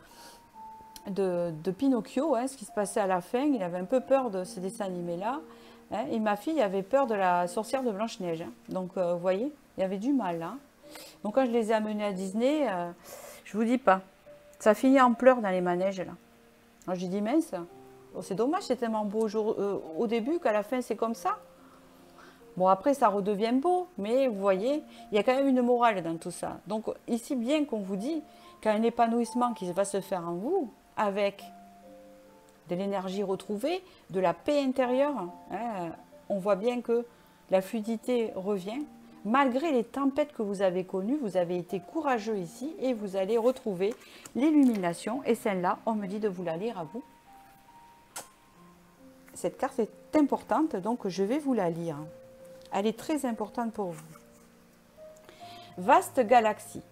Pinocchio, hein, ce qui se passait à la fin, il avait un peu peur de ce dessin animé-là, hein, et ma fille avait peur de la sorcière de Blanche-Neige, hein, donc vous voyez, il y avait du mal. Hein. Donc quand je les ai amenés à Disney, je vous dis pas, ça finit en pleurs dans les manèges là. Alors j'ai dit, mince, oh, c'est dommage, c'est tellement beau au début qu'à la fin c'est comme ça. Bon, après ça redevient beau, mais vous voyez, il y a quand même une morale dans tout ça. Donc ici, bien qu'on vous dit qu'il y a un épanouissement qui va se faire en vous, avec de l'énergie retrouvée, de la paix intérieure, hein, on voit bien que la fluidité revient. Malgré les tempêtes que vous avez connues, vous avez été courageux ici et vous allez retrouver l'illumination. Et celle-là, on me dit de vous la lire à vous. Cette carte est importante, donc je vais vous la lire. Elle est très importante pour vous. Vaste galaxie.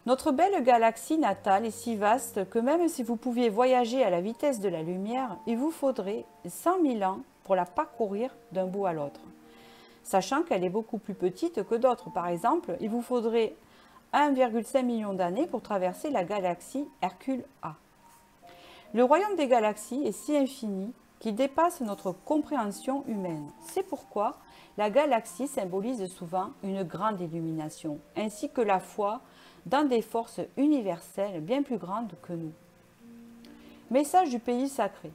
Notre belle galaxie natale est si vaste que même si vous pouviez voyager à la vitesse de la lumière, il vous faudrait 100 000 ans pour la parcourir d'un bout à l'autre. Sachant qu'elle est beaucoup plus petite que d'autres. Par exemple, il vous faudrait 1,5 million d'années pour traverser la galaxie Hercule A. Le royaume des galaxies est si infini qu'il dépasse notre compréhension humaine. C'est pourquoi la galaxie symbolise souvent une grande illumination, ainsi que la foi dans des forces universelles bien plus grandes que nous. Message du pays sacré.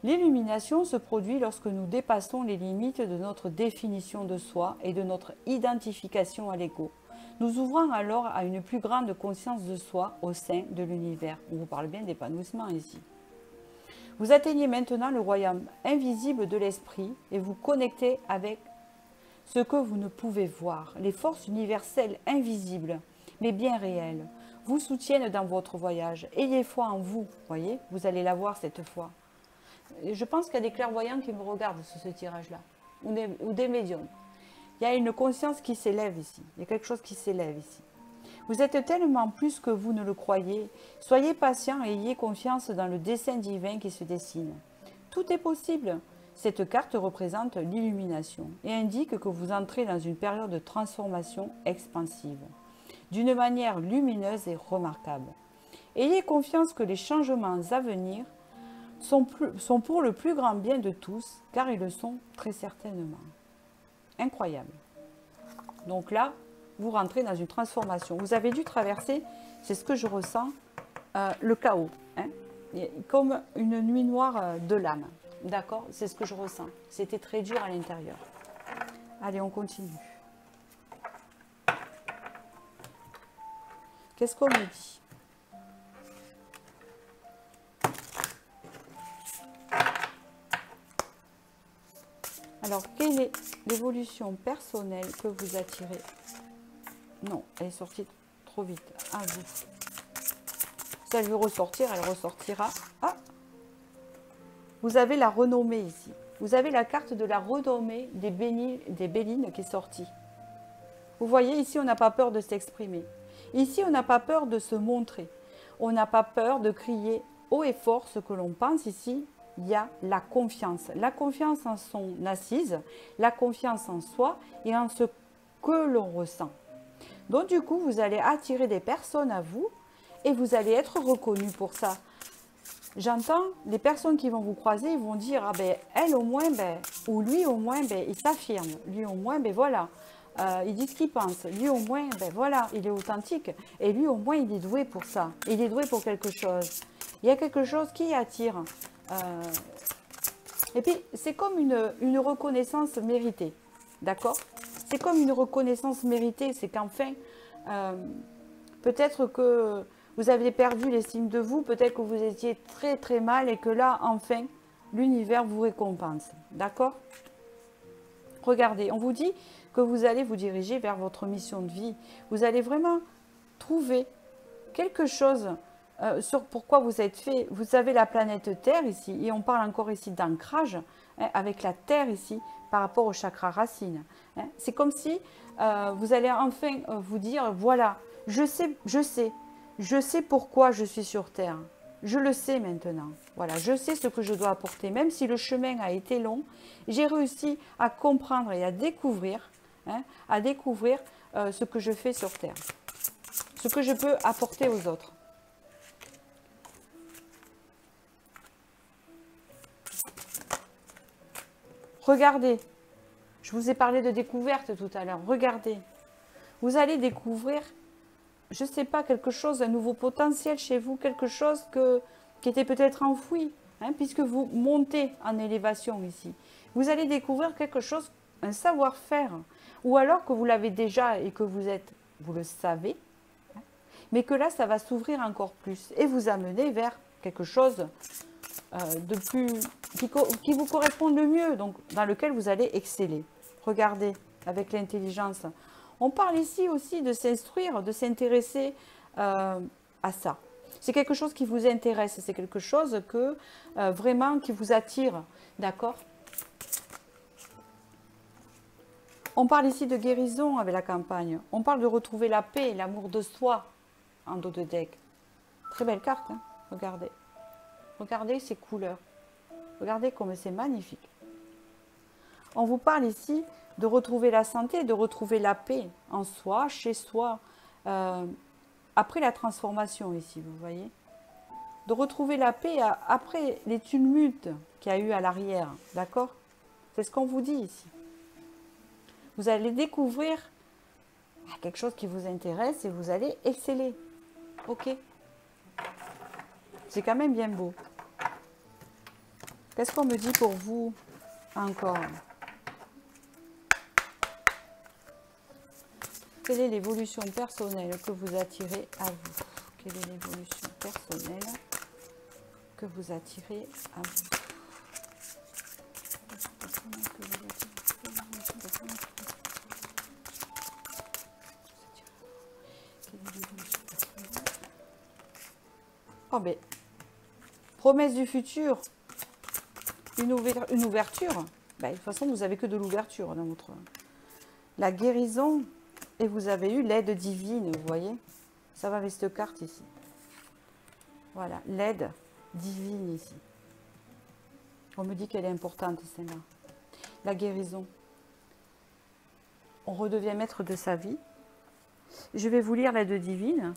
L'illumination se produit lorsque nous dépassons les limites de notre définition de soi et de notre identification à l'ego. Nous ouvrons alors à une plus grande conscience de soi au sein de l'univers. On vous parle bien d'épanouissement ici. Vous atteignez maintenant le royaume invisible de l'esprit et vous connectez avec ce que vous ne pouvez voir. Les forces universelles invisibles, mais bien réelles, vous soutiennent dans votre voyage. Ayez foi en vous, voyez, vous allez l'avoir cette foi. Je pense qu'il y a des clairvoyants qui me regardent sur ce tirage-là, ou des médiums. Il y a une conscience qui s'élève ici, il y a quelque chose qui s'élève ici. Vous êtes tellement plus que vous ne le croyez. Soyez patient et ayez confiance dans le dessein divin qui se dessine. Tout est possible. Cette carte représente l'illumination et indique que vous entrez dans une période de transformation expansive, d'une manière lumineuse et remarquable. Ayez confiance que les changements à venir sont pour le plus grand bien de tous, car ils le sont très certainement. Incroyable. Donc là, vous rentrez dans une transformation. Vous avez dû traverser, c'est ce que je ressens, le chaos. Hein, comme une nuit noire de l'âme. D'accord? C'est ce que je ressens. C'était très dur à l'intérieur. Allez, on continue. Qu'est-ce qu'on me dit? Alors, quelle est l'évolution personnelle que vous attirez? Non, elle est sortie trop vite. À vous. Si elle veut ressortir, elle ressortira. Ah! Vous avez la renommée ici. Vous avez la carte de la renommée des Bélines qui est sortie. Vous voyez, ici, on n'a pas peur de s'exprimer. Ici, on n'a pas peur de se montrer. On n'a pas peur de crier haut et fort ce que l'on pense ici. Il y a la confiance en son assise, la confiance en soi et en ce que l'on ressent. Donc du coup, vous allez attirer des personnes à vous et vous allez être reconnu pour ça. J'entends les personnes qui vont vous croiser, ils vont dire, ah ben elle au moins, ben, ou lui au moins, ben, il s'affirme, lui au moins, ben voilà, il dit ce qu'il pense. Lui au moins, ben voilà, il est authentique. Et lui au moins, il est doué pour ça. Il est doué pour quelque chose. Il y a quelque chose qui attire. Et puis, c'est comme une reconnaissance méritée. D'accord? C'est comme une reconnaissance méritée. C'est qu'enfin, peut-être que vous avez perdu l'estime de vous. Peut-être que vous étiez très très mal et que là, enfin, l'univers vous récompense. D'accord? Regardez, on vous dit que vous allez vous diriger vers votre mission de vie. Vous allez vraiment trouver quelque chose sur pourquoi vous êtes fait. Vous avez la planète Terre ici, et on parle encore ici d'ancrage, hein, avec la Terre ici, par rapport au chakra racine. Hein. C'est comme si vous allez enfin vous dire, voilà, je sais pourquoi je suis sur Terre. Je le sais maintenant. Voilà, je sais ce que je dois apporter. Même si le chemin a été long, j'ai réussi à comprendre et à découvrir, hein, ce que je fais sur Terre. Ce que je peux apporter aux autres. Regardez. Je vous ai parlé de découverte tout à l'heure. Regardez. Vous allez découvrir, je ne sais pas, quelque chose, un nouveau potentiel chez vous, quelque chose qui était peut-être enfoui, hein, puisque vous montez en élévation ici. Vous allez découvrir quelque chose, un savoir-faire, ou alors que vous l'avez déjà et que vous le savez, hein, mais que là, ça va s'ouvrir encore plus et vous amener vers quelque chose de plus, qui vous correspond le mieux, donc dans lequel vous allez exceller. Regardez, avec l'intelligence. On parle ici aussi de s'instruire, de s'intéresser à ça. C'est quelque chose qui vous intéresse, c'est quelque chose que vraiment qui vous attire, d'accord? On parle ici de guérison avec la campagne. On parle de retrouver la paix, l'amour de soi en dos de deck. Très belle carte, hein? Regardez. Regardez ces couleurs. Regardez comme c'est magnifique. On vous parle ici de retrouver la santé, de retrouver la paix en soi, chez soi, après la transformation ici, vous voyez. De retrouver la paix après les tumultes qu'il y a eu à l'arrière, d'accord? C'est ce qu'on vous dit ici. Vous allez découvrir quelque chose qui vous intéresse et vous allez exceller. Ok? C'est quand même bien beau. Qu'est-ce qu'on me dit pour vous encore? Quelle est l'évolution personnelle que vous attirez à vous? Quelle est l'évolution personnelle que vous attirez à vous? Oh ben, promesse du futur, une ouverture. Ben, de toute façon, vous n'avez que de l'ouverture dans votre... La guérison, et vous avez eu l'aide divine, vous voyez. Ça va avec cette carte ici. Voilà, l'aide divine ici. On me dit qu'elle est importante, celle-là. La guérison. On redevient maître de sa vie. Je vais vous lire l'aide divine.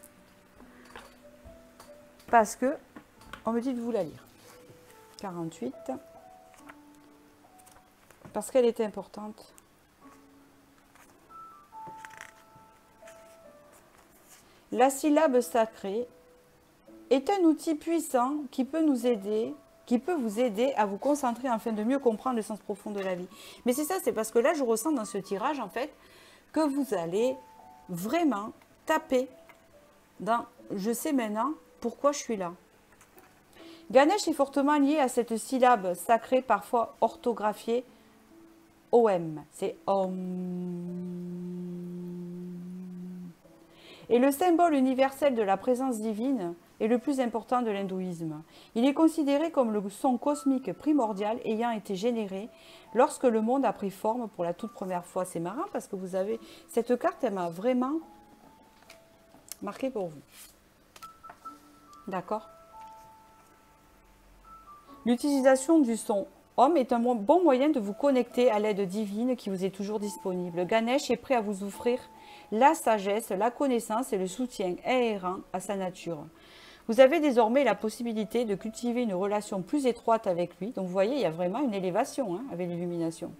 Parce que, on me dit de vous la lire. 48. Parce qu'elle est importante. La syllabe sacrée est un outil puissant qui peut nous aider, qui peut vous aider à vous concentrer afin de mieux comprendre le sens profond de la vie. Mais c'est ça, c'est parce que là, je ressens dans ce tirage, en fait, que vous allez vraiment taper dans « je sais maintenant pourquoi je suis là ». Ganesh est fortement lié à cette syllabe sacrée, parfois orthographiée OM. C'est OM. Et le symbole universel de la présence divine est le plus important de l'hindouisme. Il est considéré comme le son cosmique primordial ayant été généré lorsque le monde a pris forme pour la toute première fois. C'est marrant parce que vous avez... Cette carte, elle m'a vraiment marqué pour vous. D'accord? L'utilisation du son Om est un bon moyen de vous connecter à l'aide divine qui vous est toujours disponible. Ganesh est prêt à vous offrir la sagesse, la connaissance et le soutien inhérent à sa nature. Vous avez désormais la possibilité de cultiver une relation plus étroite avec lui. Donc vous voyez, il y a vraiment une élévation avec l'illumination.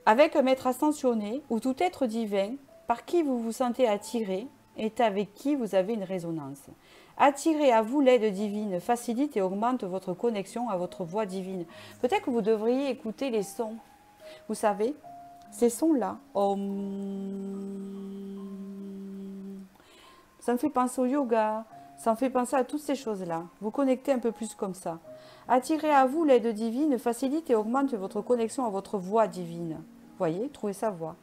avec un maître ascensionné ou tout être divin par qui vous vous sentez attiré et avec qui vous avez une résonance. Attirer à vous l'aide divine facilite et augmente votre connexion à votre voix divine. Peut-être que vous devriez écouter les sons. Vous savez, ces sons-là, ça me fait penser au yoga, ça me fait penser à toutes ces choses-là. Vous connectez un peu plus comme ça. Attirer à vous l'aide divine facilite et augmente votre connexion à votre voix divine. Voyez, trouvez sa voix.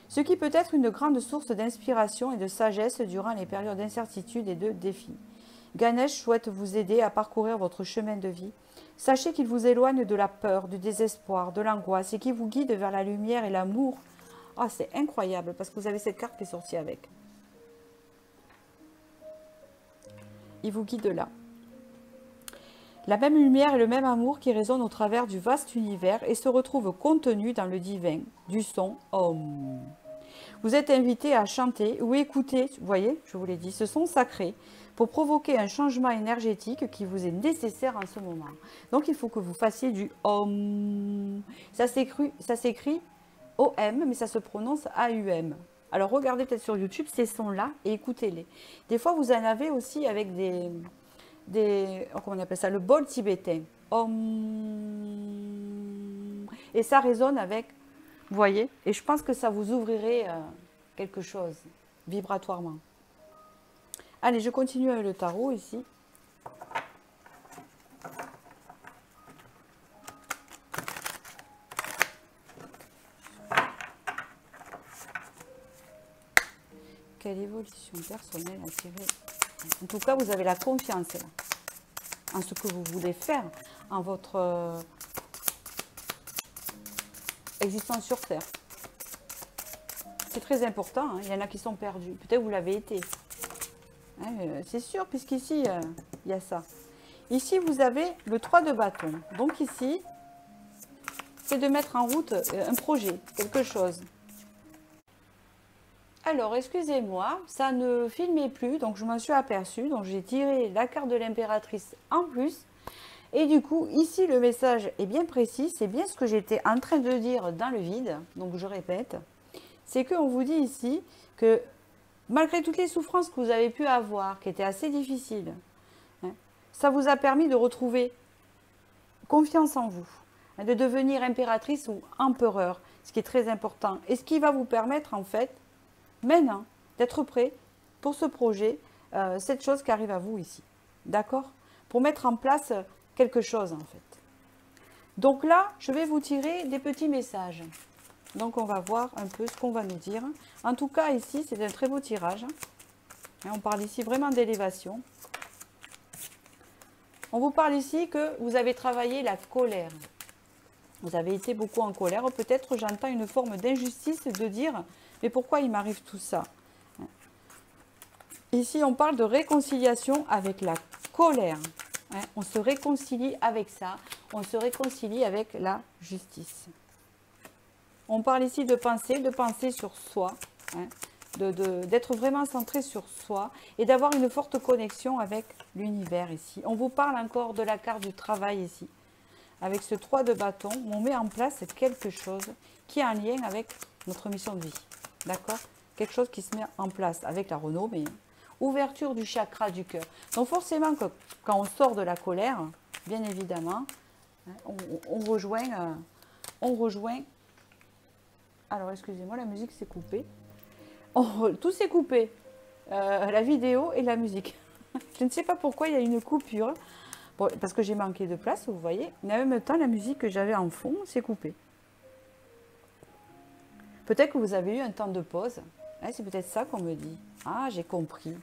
Ce qui peut être une grande source d'inspiration et de sagesse durant les périodes d'incertitude et de défis. Ganesh souhaite vous aider à parcourir votre chemin de vie. Sachez qu'il vous éloigne de la peur, du désespoir, de l'angoisse et qu'il vous guide vers la lumière et l'amour. Ah, c'est incroyable parce que vous avez cette carte qui est sortie avec. Il vous guide là. La même lumière et le même amour qui résonnent au travers du vaste univers et se retrouvent contenus dans le divin, du son Om. Vous êtes invité à chanter ou écouter, vous voyez, je vous l'ai dit, ce son sacré pour provoquer un changement énergétique qui vous est nécessaire en ce moment. Donc il faut que vous fassiez du Om. Ça s'écrit OM, mais ça se prononce AUM. Alors regardez peut-être sur YouTube ces sons-là et écoutez-les. Des fois vous en avez aussi avec comment on appelle ça, le bol tibétain. Om. Et ça résonne avec, vous voyez, et je pense que ça vous ouvrirait quelque chose vibratoirement. Allez, je continue avec le tarot ici. Quelle évolution personnelle à tirer? En tout cas, vous avez la confiance là, en ce que vous voulez faire, en votre existence sur Terre. C'est très important, hein. Il y en a qui sont perdus. Peut-être vous l'avez été. Hein, c'est sûr, puisqu'ici, il y a ça. Ici, vous avez le 3 de bâton. Donc ici, c'est de mettre en route un projet, quelque chose. Alors, excusez-moi, ça ne filmait plus, donc je m'en suis aperçue. Donc, j'ai tiré la carte de l'impératrice en plus. Et du coup, ici, le message est bien précis. C'est bien ce que j'étais en train de dire dans le vide. Donc, je répète. C'est qu'on vous dit ici que malgré toutes les souffrances que vous avez pu avoir, qui étaient assez difficiles, hein, ça vous a permis de retrouver confiance en vous, hein, de devenir impératrice ou empereur, ce qui est très important. Et ce qui va vous permettre, en fait, maintenant, d'être prêt pour ce projet, cette chose qui arrive à vous ici. D'accord? Pour mettre en place quelque chose, en fait. Donc là, je vais vous tirer des petits messages. Donc, on va voir un peu ce qu'on va nous dire. En tout cas, ici, c'est un très beau tirage. On parle ici vraiment d'élévation. On vous parle ici que vous avez travaillé la colère. Vous avez été beaucoup en colère. Peut-être j'entends une forme d'injustice de dire « Mais pourquoi il m'arrive tout ça ?» Ici, on parle de réconciliation avec la colère. On se réconcilie avec ça. On se réconcilie avec la justice. On parle ici de penser sur soi, hein, d'être vraiment centré sur soi et d'avoir une forte connexion avec l'univers ici. On vous parle encore de la carte du travail ici. Avec ce 3 de bâton, on met en place quelque chose qui est en lien avec notre mission de vie. D'accord? Quelque chose qui se met en place avec la renommée. Ouverture du chakra du cœur. Donc forcément, quand on sort de la colère, bien évidemment, hein, on rejoint... Alors, excusez-moi, la musique s'est coupée. Tout s'est coupé. La vidéo et la musique. Je ne sais pas pourquoi il y a une coupure. Bon, parce que j'ai manqué de place, vous voyez. Mais en même temps, la musique que j'avais en fond s'est coupée. Peut-être que vous avez eu un temps de pause. Hein, c'est peut-être ça qu'on me dit. Ah, j'ai compris.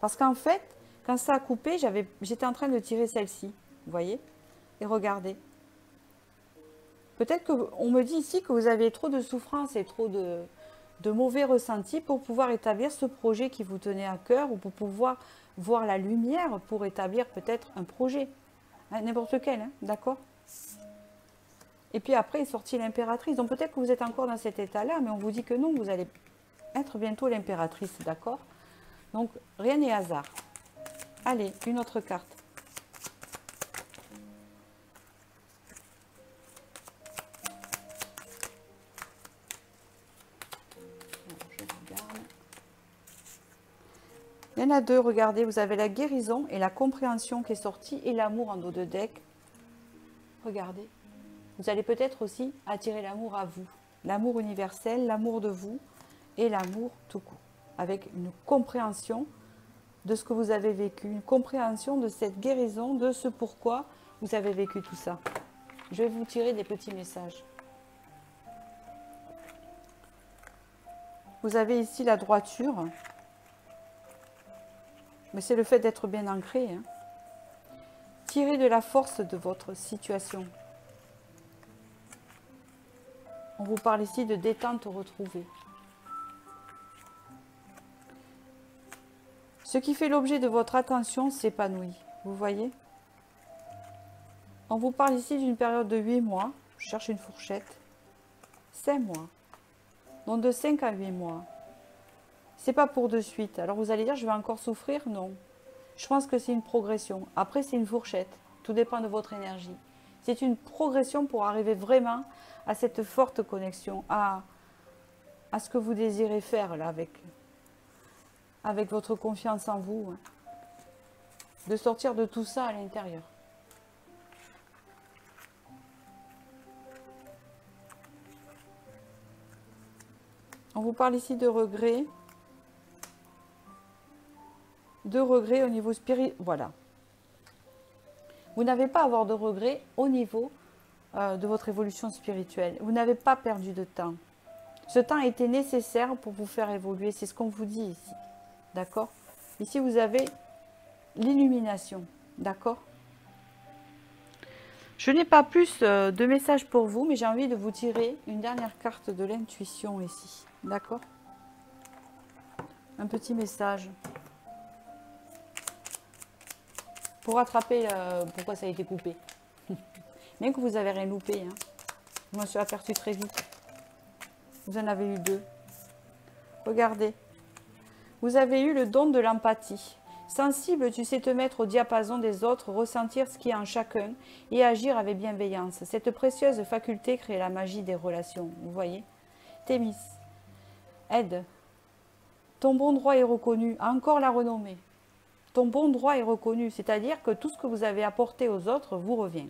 Parce qu'en fait, quand ça a coupé, j'étais en train de tirer celle-ci. Vous voyez? Et regardez. Peut-être qu'on me dit ici que vous avez trop de souffrance et trop de mauvais ressentis pour pouvoir établir ce projet qui vous tenait à cœur ou pour pouvoir voir la lumière pour établir peut-être un projet. Hein, n'importe lequel, hein, d'accord? Et puis après est sortie l'impératrice. Donc peut-être que vous êtes encore dans cet état-là, mais on vous dit que non, vous allez être bientôt l'impératrice, d'accord? Donc rien n'est hasard. Allez, une autre carte. Il y en a deux, regardez, vous avez la guérison et la compréhension qui est sortie et l'amour en dos de deck. Regardez. Vous allez peut-être aussi attirer l'amour à vous. L'amour universel, l'amour de vous et l'amour tout court. Avec une compréhension de ce que vous avez vécu, une compréhension de cette guérison, de ce pourquoi vous avez vécu tout ça. Je vais vous tirer des petits messages. Vous avez ici la droiture. Mais c'est le fait d'être bien ancré. Hein. Tirez de la force de votre situation. On vous parle ici de détente retrouvée. Ce qui fait l'objet de votre attention s'épanouit. Vous voyez? On vous parle ici d'une période de 8 mois. Je cherche une fourchette. 5 mois. Donc de 5 à 8 mois. C'est pas pour de suite. Alors vous allez dire, je vais encore souffrir? Non. Je pense que c'est une progression. Après, c'est une fourchette. Tout dépend de votre énergie. C'est une progression pour arriver vraiment à cette forte connexion, à ce que vous désirez faire là, avec votre confiance en vous. De sortir de tout ça à l'intérieur. On vous parle ici de regrets. De regrets au niveau spirituel. Voilà. Vous n'avez pas à avoir de regrets au niveau de votre évolution spirituelle. Vous n'avez pas perdu de temps. Ce temps a été nécessaire pour vous faire évoluer. C'est ce qu'on vous dit ici. D'accord? Ici, vous avez l'illumination. D'accord? Je n'ai pas plus de messages pour vous, mais j'ai envie de vous tirer une dernière carte de l'intuition ici. D'accord? Un petit message. Pour rattraper pourquoi ça a été coupé. Bien que vous n'avez rien loupé. Hein. Je m'en suis aperçue très vite. Vous en avez eu 2. Regardez. Vous avez eu le don de l'empathie. Sensible, tu sais te mettre au diapason des autres, ressentir ce qui est en chacun et agir avec bienveillance. Cette précieuse faculté crée la magie des relations. Vous voyez? Thémis. Aide. Ton bon droit est reconnu. Encore la renommée. Ton bon droit est reconnu, c'est-à-dire que tout ce que vous avez apporté aux autres vous revient.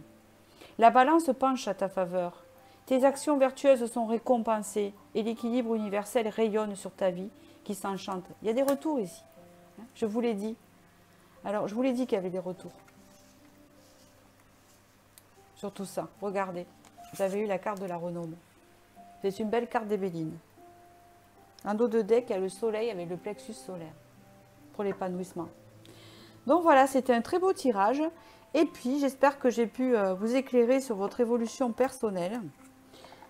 La balance penche à ta faveur. Tes actions vertueuses sont récompensées et l'équilibre universel rayonne sur ta vie qui s'enchante. Il y a des retours ici. Je vous l'ai dit. Alors, je vous l'ai dit qu'il y avait des retours. Sur tout ça. Regardez. Vous avez eu la carte de la renommée. C'est une belle carte d'ébéline. En dos de deck, il y a le soleil avec le plexus solaire. Pour l'épanouissement. Donc voilà, c'était un très beau tirage. Et puis, j'espère que j'ai pu vous éclairer sur votre évolution personnelle.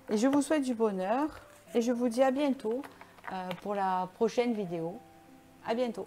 Et je vous souhaite du bonheur. Et je vous dis à bientôt pour la prochaine vidéo. À bientôt.